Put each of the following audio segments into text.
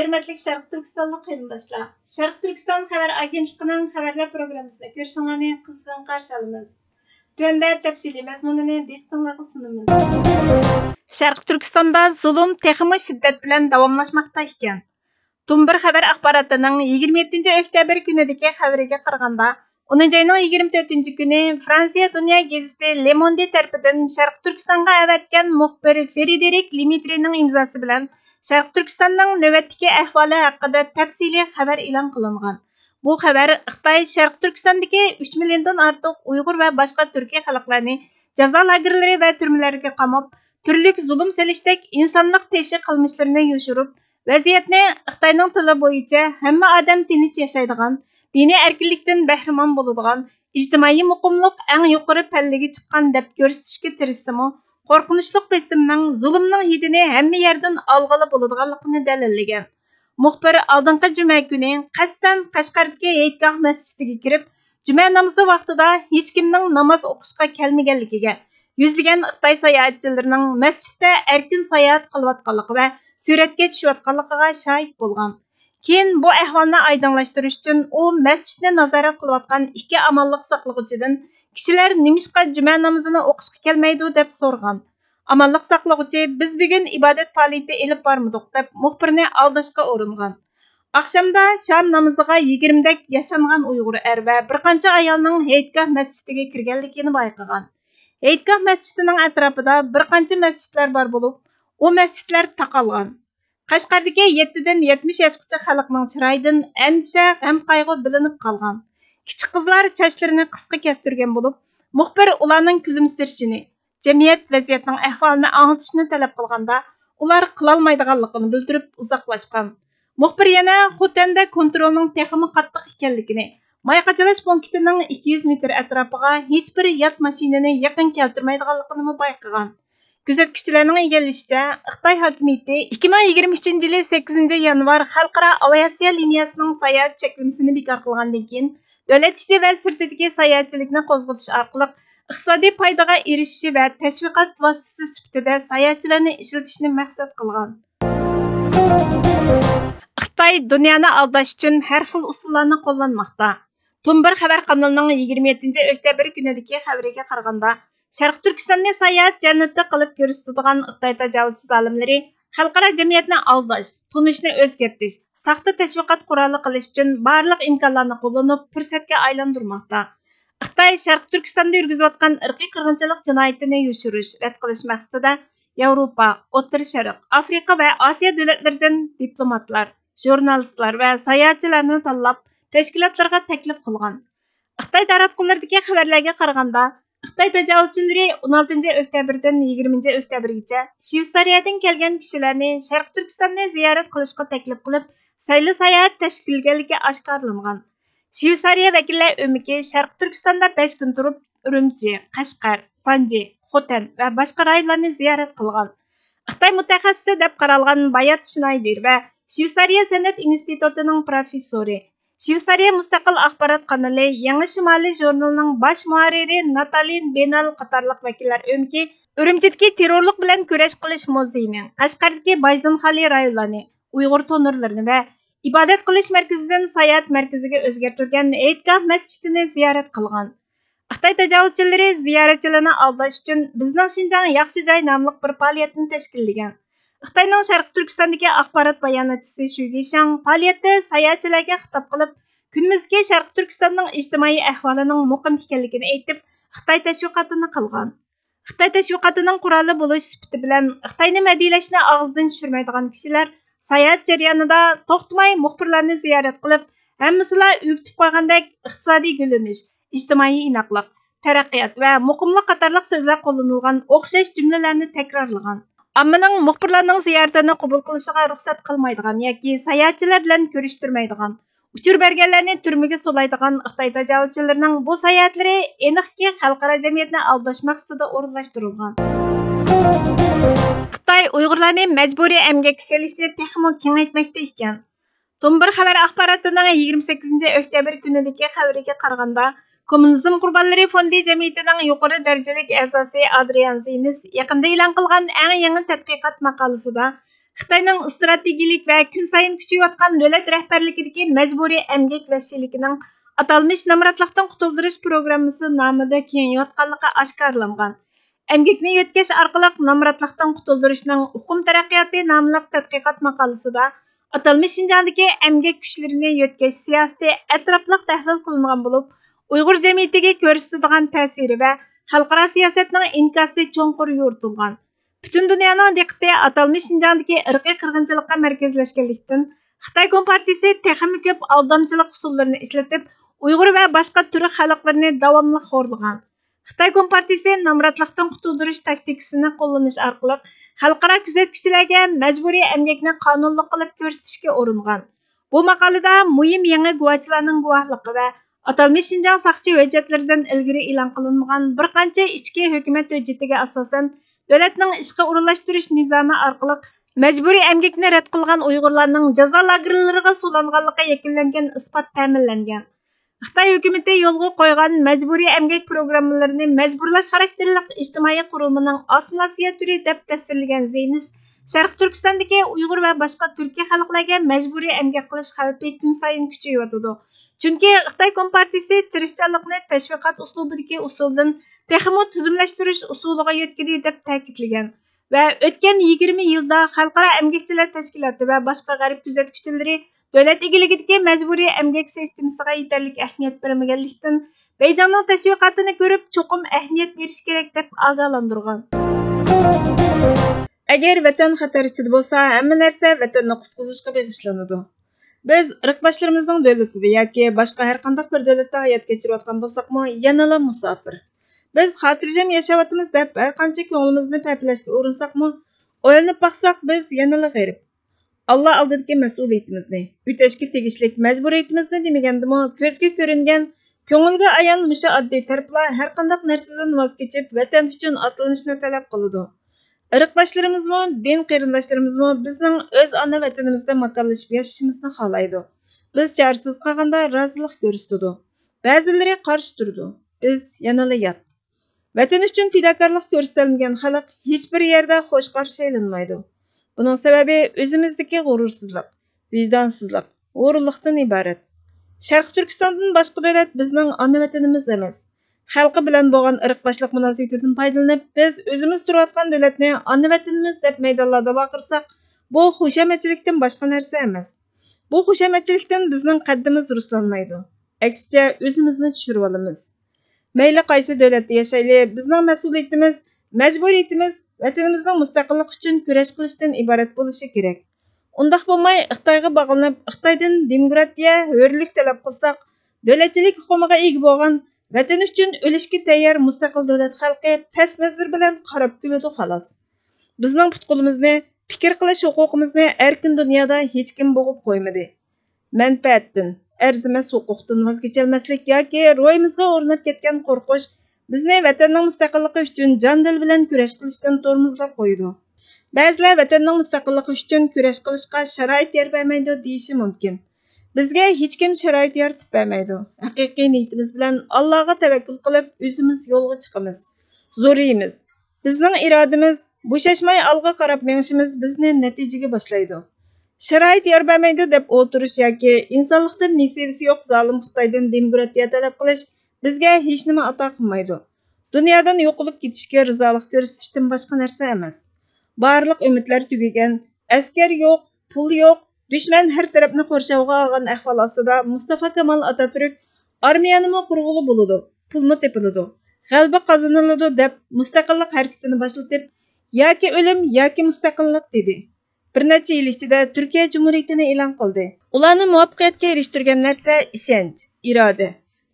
Hörmətli Şərq Türkistanlıq qarindoshlar, Şərq Türkistan xəbər agentliğinin xəbərlər proqramısında görüşünüzü qızğın qarşı alırıq. Tövəndə təfsili məzmununu diqqətinizə sunumuz. Şərq Türkistanda zulm texmi şiddet bilan davamlaşmaqda ekan. Tumber xəbər axbaratının 27 oktyabr günüdəki xəbəriga qaraganda, 10 ayının 24 günü Fransiya Dünya Gazeti Le Monde tərəfindən Şərq Türkistanğa əvətkən muxbir Frédéric Lemitri'nin imzası bilan Şərq Türkistanның növbətdəki əhvalı haqqında təfsili xəbər elan qılınğan. Bu xəbər Xitay Şərq Türkistandakı 3 milyondan artıq Uyğur və başqa Türkiyə xalqlarını cəza lagerləri və türmələrə qamab, türlük zulm selişdək insanlıq təşi qılmışlarını yoşurub, vəziyyətni Xitayның tili boyunca hamma adam tinch yaşaydigan, dini erkinlikdən bəhrəman boladigan, ijtimoiy muqimlik ən yuqori pallaga chiqqan deb ko'rsatishga tirishsimi, qo'rqinchli besimning, zulmning hidini hamma yerdan olg'ili bo'ladiganligini dalillagan. Muxbir oldingi juma kuni qasddan Qashqardagi Hayitgoh masjidiga kirib, juma namozi vaqtida hech kimning namoz o'qishga kelmaganligiga, yuzlagan Xitoy sayohatchilarining masjidda erkin sayohat qilayotganligi va suratga tushayotganligiga shohid bo'lgan. Keyin bu ahvolni oydinlashtirish uchun u masjidni nazorat qilayotgan ikki amonlik saqlag'uchidan kishilar nimishqa juma namozini o'qishga kelmaydi deb so'rgan. Amonlik saqlag'uchi biz bugun ibodat faoliyati olib bormadik deb muxbirni aldashga uringan. Akşamda shom namoziga 20 dak yashangan Uyg'ur er va bir qancha ayolning Hayitgoh masjidiga kirganligini bayqagan. Hayitgoh masjidining atrofida bir qancha masjidlar bor bo'lib, u masjidlar taqalgan. Qashqardagi 7 dan 70 yoshgacha xalqning chiroyidan andisha, g'am qayg'u bilinib qolgan. Kichik qizlar sochlarini qisqa kestirgan bo'lib, muxbir ularning kulimsirishini, jamiyat vaziyatining ahvolini anglitishni talab qilganda, ular qilolmaydiganligini bildirib uzoqlashgan. Muxbir yana Xotanda kontrolning texmi qattiq ekanligini, mayqachalash punktining 200 metr atrofiga hech bir yot mashinani yaqin keltirmaydiganligini bayqagan. Kuzatuvchilarning egallishicha, Xitoy hokimiyati 2023 yili 8 yanvar xalqaro aviatsiya liniyasining sayohat cheklamasini bekor qilgandan keyin davlat ichi va sirtidagi sayohatchilikni qo'zg'atish orqali iqtisodiy foydaga erishishi va tashviqot vositasi sifatida sayohatchilarni ishlatishni maqsad qilgan. Xitoy dunyoni aldash uchun har xil usullarni qo'llanmoqda. Tumber xabar kanalining 27 oktyabr kunidagi xabariga qaraganda, Şərq Türkistanni sayohat jannati qilib ko'rsatadigan Xitoy tajovuzchi zolimlari xalqaro jamiyatni aldash, tunishni o'zgartirish, saxta tashviqot quroli qilish uchun barliq imkonlarni qo'llanib, fursatga aylantirmoqda. Xitoy Şərq Türkistanda yurgizayotgan irqiy qirg'inchilik jinoyatini yoshirish, rad qilish maqsadida Yevropa, O'rta Sharq, Afrika va Osiyo davlatlaridan diplomatlar, jurnalistlar va sayohatchilarni tanlab, tashkilotlarga taklif qilgan. Xitoy taratqullaridagi xabarlarga qaraganda, Xitoy tajovuzchilari 16 oktyabrdan 20 oktyabrgacha Shveysariyadan kelgan kishilarni Şərq Türkistonni ziyorat qilishga taklif qilib, sayli sayohat tashkil qilganligi oshkorlangan. Shveysariya vakillar o'miki Şərq Türkistonda 5 kun turib, Urumchi, Qashqar, Sanji, Xotan va boshqa rayonlarni ziyorat qilgan. Xitoy mutaxassisi deb qaralgan Bayat Schneider va Shveysariya san'at institutining professori, Shveysariya mustaqil axborot kanali Yangi Shimoliy jurnalining bosh muharriri Natalin Benal qatorliq vakillar o'mki Urumchidagi terrorlik bilan kurash qilish muzeyining, Qashqardagi Bajdinxali rayonlarini, Uyg'ur to'nirlarini va ibodat qilish markazidan sayohat markaziga o'zgartirilgan Hayitgoh masjidini ziyorat qilgan. Xitoy tajovuzchilari ziyoratchilarni aldash uchun bizning Shinjang yaxshi joy nomli bir faoliyatni tashkillagan. Xitoyning Şərq Türkistondagi axborot bayonotchisi Shu Gishang faoliyatda sayohatchilarga xitob qilib, kunimizgi Şərq Türkistonning ijtimoiy ahvolining muqim ekanligini aytib, Xitoy tashviqotini qilgan. Xitoy tashviqotining quroli bo'lish sifati bilan Xitoyni madhiyalashni og'zidan tushirmaydigan kishilar sayohat jarayonida to'xtamay muxbirlarni ziyorat qilib, hammasila o'kitib qo'ygandek iqtisodiy gullanish, ijtimoiy inoqlik, taraqqiyot va muqimlik qatorliq so'zlar qo'llanilgan o'xshash jumlalarni takrorlagan. Ammaning muxbirlarning ziyoratini qabul qilishiga ruxsat qilmaydigan yoki sayohatchilar bilan ko'rishtirmaydigan, uchur berganlarni turmaga solaydigan Xitoy tajovuzchilarining bu sayohatlari aniqki xalqaro jamiyatni aldash maqsadida o'rinlashtirilgan. Xitoy Uyg'urlarni majburiy emgakka solishni texmo kengaytmoqda ekan. Tumber xabar axborotining 28 oktyabr kunidagi xabariga qaraganda, Kommunizm qurbonlari fondi jamiyatining yuqori darajalik a'zosi Adrian Zinis yaqinda e'lon qilgan eng yangi tadqiqot maqolasida Xitoyning strategik va kun sayin kuchayayotgan davlat rahbarligidagi majburiy emgak vahshiyligining atalmish namratlikdan qutuldirish programmasi nomida kengayotganligi oshkorlangan. Emgakni yetkash orqali namratlikdan qutuldirishning uqum taraqqiyoti nomli tadqiqot maqolasida atalmish Şinjandagi emgak kuchlarini yetkash siyosati atrofliq tahlil qilingan bo'lib, Uyg'ur jamiyatiga ko'rsatadigan ta'siri va xalqaro siyosatning inkosi cho'nqur yuritilgan. Bütün dünyanın diqqəti atalmış Şinjandagi irqiy qirg'inchilikqa markazlashganlikdan Xitoy Kompartiyasi texmi ko'p aldamchilik usullarini ishlatib, Uyg'ur va boshqa turk xalqlarini davomli xo'rlagan. Xitoy Kompartiyasi namratlikdan qutuldirish taktikasini qo'llanish orqali xalqaro kuzatuvchilarga majburiy emgakni qonunli qilib ko'rsatishga uringan. Bu maqolada muhim yangi guvohchilarning guvohligi va atalmış Şinjan saqchi hujjatlaridan ilgari e'lon qilinmagan bir qancha ichki hukumat hujjatiga asosan davlatning ishga o'rinlashtirish nizomi orqali majburiy emgakni rad qilgan Uyg'urlarning jazo lagerlariga so'langanligi yakunlangan isbot ta'minlangan. Xitoy hukumati yo'lga qo'ygan majburiy emgak programmalarini majburlash xarakterli ijtimoiy qurilmaning assimilyatsiya turi deb tasvirlagan Zionist Sharq Turkistondagi Uyg'ur va boshqa turkiy xalqlarga majburiy emgak qilish xavfi kun sayin kuchayotidi. Chunki Xitoy Kompartiyasi tirishchanlikni tashviqot uslubidagi usuldan texmo tizimlashtirish usuliga yetkazdi deb ta'kidlagan va o'tgan 20 yilda xalqaro emgakchilar tashkiloti va boshqa g'arb kuzatuvchilari davlat egiligidagi majburiy emgak sistemasiga yetarli ahamiyat bermaganlikdan Beyjingning tashviqotini ko'rib cho'qim ahamiyat berish kerak deb ogohlantirgan. Agar vatan xatar ichida bo'lsa, hamma narsa vatanni qutqizishga bag'ishlanadi. Biz irqdoshlarimizning davlatida yoki boshqa har qanday bir davlatda hayot kechirayotgan bo'lsakmi, yanala musofir. Biz xotirjam yashayapmiz deb har qancha ko'nglimizni paypalashga urinsakmi, o'ylanib baqsak biz yanala g'arib. Allah oldidagi mas'uliyatimizni, o'tashga tegishli majburiyatimizni demagandimi, ko'zga ko'ringan, ko'ngilga ayon musha oddiy taraflar har qanday narsadan voz kechib, vatan uchun otlanishni talab qiladi. Irqdoshlarimizmi, din qarindoshlarimizmi bizning o'z ona vatanimizda makonlashib yashashimizni xohlaydi. Biz chorasiz qolganda rozilik ko'rsatdi. Ba'zilari qarshi turdi. Biz yanala yot. Vatan uchun fidokorlik ko'rsatilmagan xalq hech bir yerda xo'sh qarshi elinmaydi. Buning sababi o'zimizdagi g'urursizlik, vijdonsizlik, o'g'rilikdan iborat. Sharq Turkistondan boshqa davlat bizning ona vatanimiz emas. Xalqi bilan bo'lgan irqdoshlik munosabatidan foydalanib, biz o'zimiz turayotgan davlatni ona vatanimiz deb maydonlarda baqirsak, bu xushamatchilikdan boshqa narsa emas. Bu xushamatchilikdan bizning qaddimiz ruslanmaydi. Aksicha o'zimizni tushirib olamiz. Mayli qaysi davlatda yashayli, bizning mas'uliyatimiz, majburiyatimiz vatanimizning mustaqillik uchun kurash qilishdan iborat bo'lishi kerak. Undaq bo'lmay, Xitoyga bog'lanib, Xitoydan demokratiya, hurlik talab qilsak, davlatchilik huquqiga ega bo'lgan vatan uchun o'lishga tayyor mustaqil davlat xalqi past nazar bilan qarab kuladi xolos. Bizning putqulimizni, fikr qilish huquqimizni erkin dunyoda hech kim bo'g'ib qo'ymadi. Manfaatdan, arzimas huquqdan voz kecholmaslik yoki ro'yimizga o'rnab ketgan qo'rqish bizni vatanning mustaqilligi uchun jon-dil bilan kurash qilishdan tormozlab qo'ydi. Ba'zilar vatanning mustaqilligi uchun kurash qilishga sharoit bermaydi deyishi mumkin. Bizga hech kim sharoit yaratib bermaydi. Haqiqiy niyatimiz bilan Allohga tavakkul qilib, o'zimiz yo'lga chiqamiz. Zo'riymiz. Bizning irodamiz, bo'shashmay olg'a qarab menishimiz bizni natijaga boshlaydi. Sharoit yaratmaydi deb o'tirish yoki insonlikdan nasibasi yo'q zolim Xitoydan demokratiya talab qilish bizga hech nima ato qilmaydi. Dunyodan yo'qolib ketishga rizolik ko'rsatishdan boshqa narsa emas. Barliq umidlar tugagan, askar yo'q, pul yo'q, dushman har tarafni qo'rshovga olgan ahvol ostida Mustafa Kemal Atatürk armiyanimi qurg'uli bo'ladi, pulmi tepiladi, g'alaba qozoniladi deb mustaqillik harakatini boshlatib, yoki o'lim yoki mustaqillik dedi. Bir necha yil ichida Turkiya Jumhuriyatini e'lon qildi. Ularni muvaffaqiyatga erishtirgan narsa ishonch, iroda,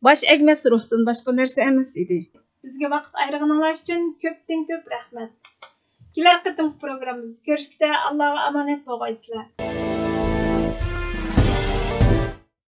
bosh egmas ruhdan boshqa narsa emas edi. Bizga vaqt ayirganingiz uchun ko'p rahmat. Kelar qitim programmamizda ko'rishguncha Allohga omonat bo'lg'aysizlar.